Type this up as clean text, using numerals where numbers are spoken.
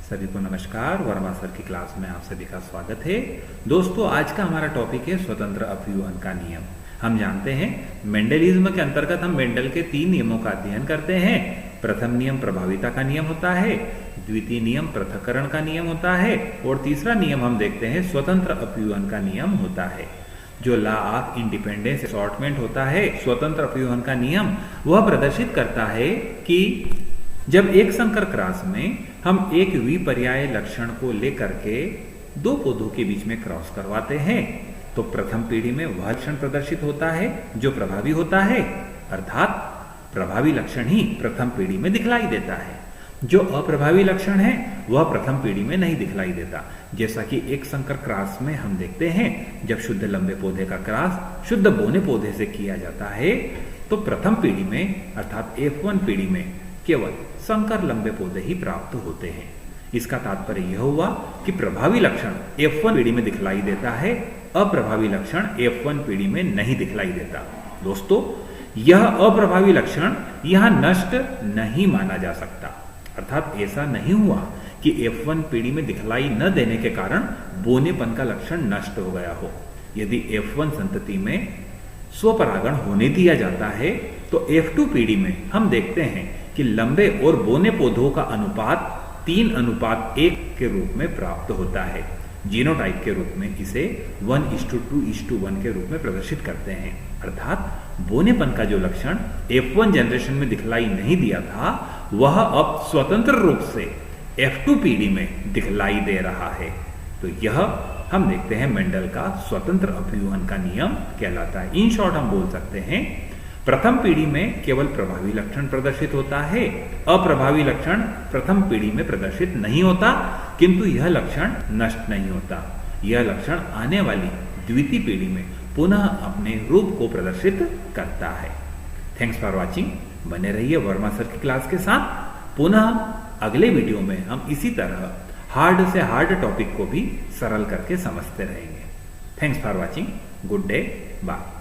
सभी को नमस्कार। वर्मा सर की क्लास में आप सभी का स्वागत है। दोस्तों, आज का हमारा टॉपिक है स्वतंत्र अपव्यूहन का नियम। हम जानते हैं मेंडलिज्म के अंतर्गत हम मेंडल के 3 नियमों का अध्ययन करते हैं। प्रथम नियम प्रभाविता का नियम होता है, द्वितीय नियम पृथक्करण का नियम होता है और तीसरा नियम हम देखते हैं स्वतंत्र अपव्यूहन का नियम होता है। जो लॉ ऑफ इंडिपेंडेंस असॉर्टमेंट होता है, स्वतंत्र अपव्यूहन का नियम, वह प्रदर्शित करता है कि जब एक संकर क्रॉस में हम एक विपर्याय लक्षण को लेकर के 2 पौधों के बीच में क्रॉस करवाते हैं तो प्रथम पीढ़ी में वह लक्षण प्रदर्शित होता है जो प्रभावी होता है, अर्थात प्रभावी लक्षण ही प्रथम पीढ़ी में दिखलाई देता है। जो अप्रभावी लक्षण है वह प्रथम पीढ़ी में नहीं दिखलाई देता। जैसा कि एक संकर क्रॉस में हम देखते हैं, जब शुद्ध लंबे पौधे का क्रॉस शुद्ध बोने पौधे से किया जाता है तो प्रथम पीढ़ी में अर्थात F1 पीढ़ी में केवल संकर लंबे पौधे ही प्राप्त होते हैं। इसका तात्पर्य यह हुआ कि प्रभावी लक्षण F1 पीढ़ी में दिखलाई देता है, अप्रभावी लक्षण F1 पीढ़ी में नहीं दिखलाई देता। दोस्तों, यह अप्रभावी लक्षण यहां नष्ट नहीं माना जा सकता, अर्थात ऐसा नहीं हुआ कि F1 पीढ़ी में दिखलाई न देने के कारण बोनेपन का लक्षण नष्ट हो गया हो। यदि F1 संतति में स्वपरागण होने दिया जाता है तो F2 पीढ़ी में हम देखते हैं कि लंबे और बोने पौधों का अनुपात 3:1 के रूप में प्राप्त होता है। जीनोटाइप के रूप में इसे 1:2:1 के रूप में प्रदर्शित करते हैं, अर्थात बोनेपन का जो लक्षण F1 जनरेशन में दिखलाई नहीं दिया था वह अब स्वतंत्र रूप से F2 पीढ़ी में दिखलाई दे रहा है। तो यह हम देखते हैं मेंडल का स्वतंत्र अपव्यूहन का नियम कहलाता है। इन शॉर्ट हम बोल सकते हैं प्रथम पीढ़ी में केवल प्रभावी लक्षण प्रदर्शित होता है, अप्रभावी लक्षण प्रथम पीढ़ी में प्रदर्शित नहीं होता, किंतु यह लक्षण नष्ट नहीं होता। यह लक्षण आने वाली द्वितीय पीढ़ी में पुनः अपने रूप को प्रदर्शित करता है। Thanks for watching. बने रहिए वर्मा सर की क्लास के साथ। पुनः अगले वीडियो में हम इसी तरह हार्ड से हार्ड टॉपिक को भी सरल करके समझते रहेंगे। Thanks for watching. Good day. Bye.